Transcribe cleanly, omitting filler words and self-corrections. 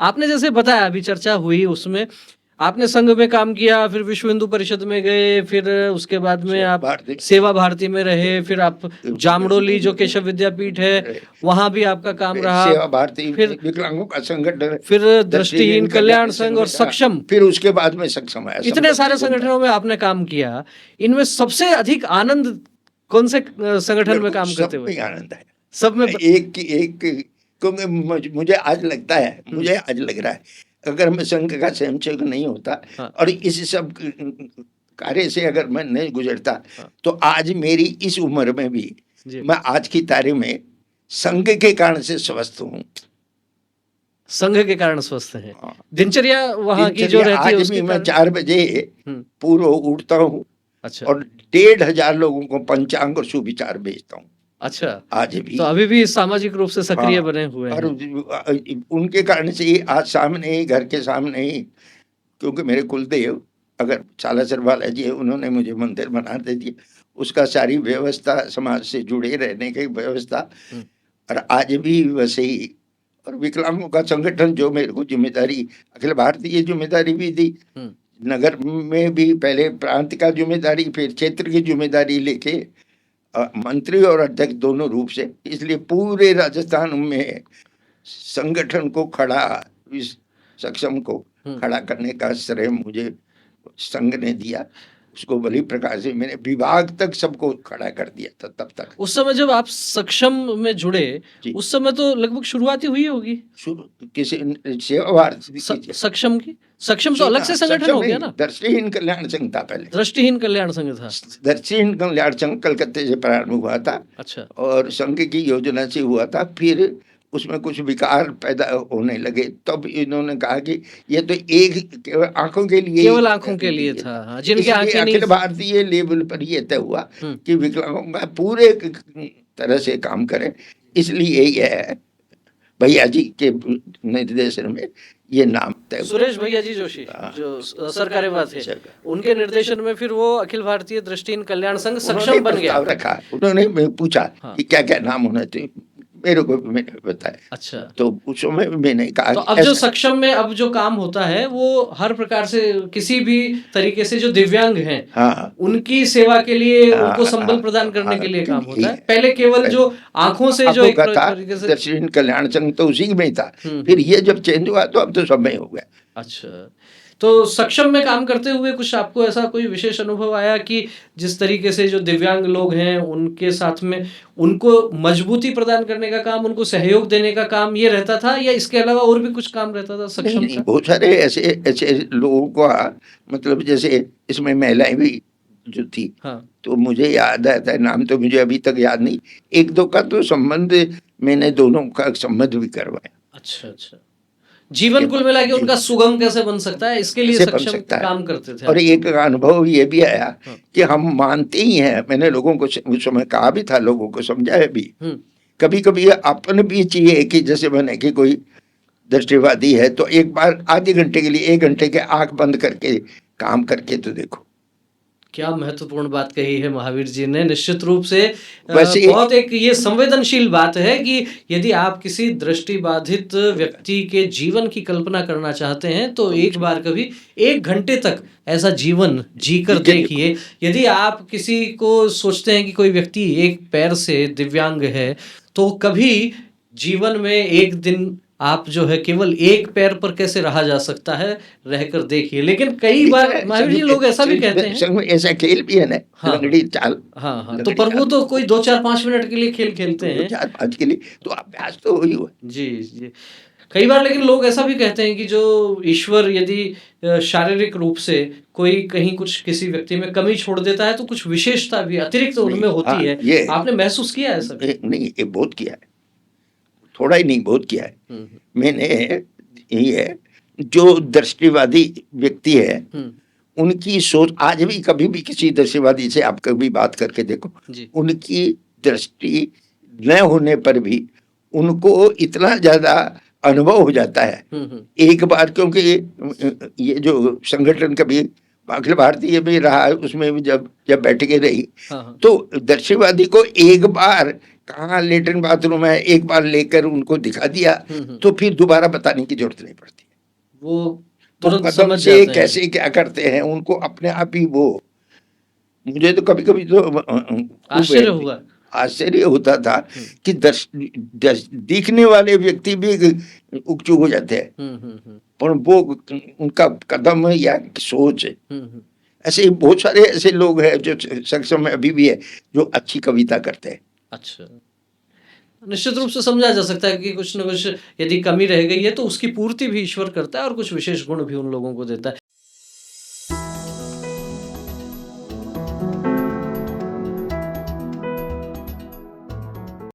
आपने जैसे बताया अभी चर्चा हुई उसमें आपने संघ में काम किया, फिर विश्व हिंदू परिषद में गए, फिर उसके बाद में आप भारती सेवा भारती में रहे, फिर आप जामडोली जो केशव विद्यापीठ है वहां भी आपका काम रहा, सेवा भारती फिर विकलांगों का संगठन, फिर दृष्टिहीन कल्याण संघ और सक्षम, फिर उसके बाद में सक्षम आया। इतने सारे संगठनों में आपने काम किया। इनमें सबसे अधिक आनंद कौन से संगठन में काम करते हुए? आनंद है सब में एक क्योंकि मुझे आज लगता है, मुझे आज लग रहा है, अगर मैं संघ का स्वयंसेवक नहीं होता और इस सब कार्य से अगर मैं नहीं गुजरता तो आज मेरी इस उम्र में भी मैं आज की तारीख में संघ के कारण से स्वस्थ हूँ। संघ के कारण स्वस्थ है। दिनचर्या वहाँ की जो रहती है उसके मैं 4 बजे पूर्व उठता हूँ। अच्छा। और 1,500 लोगों को पंचांग और सुविचार भेजता हूँ। अच्छा, आज भी। तो अभी भी सामाजिक रूप से सक्रिय बने हुए हैं। और उनके कारण से आज सामने ही, घर के सामने ही, क्योंकि मेरे कुलदेव अगर सालासर बालाजी है, उन्होंने मुझे मंदिर बना दे दिया, उसका सारी व्यवस्था, समाज से जुड़े रहने की व्यवस्था, और आज भी वैसे ही। और विकलांगों का संगठन जो मेरे को जिम्मेदारी, अखिल भारतीय जिम्मेदारी भी दी, नगर में भी पहले प्रांत का जिम्मेदारी, फिर क्षेत्र की जिम्मेदारी लेके मंत्री और अध्यक्ष दोनों रूप से, इसलिए पूरे राजस्थान में संगठन को खड़ा, इस सक्षम को खड़ा करने का श्रेय मुझे संघ ने दिया। उसको बड़ी प्रकार से मैंने विभाग तक सबको खड़ा कर दिया था। तब तक उस समय जब आप सक्षम में जुड़े, उस समय तो लगभग शुरुआती हुई होगी किसी सेवा भारती सक्षम की। सक्षम तो अलग से संगठन हो गया ना। दृष्टिहीन कल्याण संघ था पहले। दृष्टिहीन कल्याण संघ था। दृष्टिहीन कल्याण संघ कलकत्ते से प्रारंभ हुआ था। अच्छा। और संघ की योजना से हुआ था, फिर उसमें कुछ विकार पैदा होने लगे, तब इन्होंने कहा कि ये तो एक आंखों के लिए, केवल आंखों के लिए था, जिनके आंखें नहीं। अखिल भारतीय लेवल पर ये तय हुआ कि विकलांगों का पूरे तरह से काम करें। इसलिए यह भैया जी के निर्देशन में ये नाम तय। सुरेश भैया जी जोशी जो सरकारी बात है, उनके निर्देशन में फिर वो अखिल भारतीय दृष्टिहीन कल्याण संघ सक्षम बन गया। रखा, उन्होंने पूछा कि क्या क्या नाम होना चाहिए, मेरे को मैंने बताया। अच्छा। तो उस समय मैंने कहा तो अब जो सक्षम में अब जो काम होता है वो हर प्रकार से किसी भी तरीके से जो दिव्यांग हैं, उनकी सेवा के लिए, उनको संबल प्रदान करने के लिए काम होता है। पहले केवल जो आंखों से जो एक तरीके से दृष्टिहीन कल्याण संघ तो उसी में था, फिर ये जब चेंज हुआ तो अब तो सब में हो गया। अच्छा, तो सक्षम में काम करते हुए कुछ आपको ऐसा कोई विशेष अनुभव आया कि जिस तरीके से जो दिव्यांग लोग हैं उनके साथ में उनको मजबूती प्रदान करने का काम, उनको सहयोग देने का काम ये रहता था, या इसके अलावा और भी कुछ काम रहता था सक्षम का? बहुत सारे ऐसे लोगों का, मतलब जैसे इसमें महिलाएं भी जो थी। हाँ। तो मुझे याद आता है, नाम तो मुझे अभी तक याद नहीं, 1-2 का तो संबंध मैंने दोनों का संबंध भी करवाया। अच्छा अच्छा, जीवन कुल मिला के उनका सुगम कैसे बन सकता है, इसके लिए सक्षम काम करते थे। और एक अनुभव ये भी आया कि हम मानते ही हैं, मैंने लोगों को उस समय कहा भी था, लोगों को समझाया भी, कभी कभी अपन भी चाहिए कि जैसे बने कि कोई दृष्टिवादी है तो एक बार आधे घंटे के लिए, 1 घंटे के आंख बंद करके काम करके तो देखो। क्या महत्वपूर्ण बात कही है महावीर जी ने। निश्चित रूप से बहुत एक ये संवेदनशील बात है कि यदि आप किसी दृष्टिबाधित व्यक्ति के जीवन की कल्पना करना चाहते हैं तो एक बार कभी 1 घंटे तक ऐसा जीवन जीकर देखिए। यदि आप किसी को सोचते हैं कि कोई व्यक्ति एक पैर से दिव्यांग है तो कभी जीवन में एक दिन आप जो है केवल एक पैर पर कैसे रहा जा सकता है, रहकर देखिए। लेकिन कई बार महावीर जी लोग ऐसा भी कहते हैं, ऐसा खेल भी है ना, लंगड़ी चाल। हाँ, तो पर वो तो कोई 2-4-5 मिनट के लिए खेल खेलते हैं, 2-4-5 के लिए तो अभ्यास तो हुई हुआ। जी जी, कई बार। लेकिन लोग ऐसा भी कहते हैं कि जो ईश्वर यदि शारीरिक रूप से कोई कहीं कुछ किसी व्यक्ति में कमी छोड़ देता है तो कुछ विशेषता भी अतिरिक्त उनमें होती है। आपने महसूस किया है? सब नहीं, ये बहुत किया है, थोड़ा ही नहीं, बहुत किया है मैंने। ये जो दृष्टिवादी व्यक्ति है उनकी सोच आज भी, कभी भी किसी दृष्टिवादी से आप कभी बात करके देखो, उनकी दृष्टि न होने पर भी उनको इतना ज्यादा अनुभव हो जाता है एक बार, क्योंकि ये जो संगठन कभी अखिल भारतीय भी रहा, उसमें भी जब बैठ के रही तो दृष्टिवादी को एक बार कहाँ लेटरिन बाथरूम है, एक बार लेकर उनको दिखा दिया हम्म। तो फिर दोबारा बताने की जरूरत नहीं पड़ती। वो वो तुरंत कदम समझ से जाते हैं। कैसे क्या करते हैं उनको अपने आप ही वो, मुझे तो कभी कभी तो खूब आश्चर्य हुआ। आश्चर्य होता था हम्म कि दिखने वाले व्यक्ति भी उकचुक हो जाते हैं, हम्म। पर वो उनका कदम या सोच, हम्म। ऐसे ही बहुत सारे ऐसे लोग हैं जो सक्षम में अभी भी है जो अच्छी कविता करते हैं। अच्छा, निश्चित रूप से समझा जा सकता है कि कुछ न कुछ यदि कमी रह गई है तो उसकी पूर्ति भी ईश्वर करता है और कुछ विशेष गुण भी उन लोगों को देता है।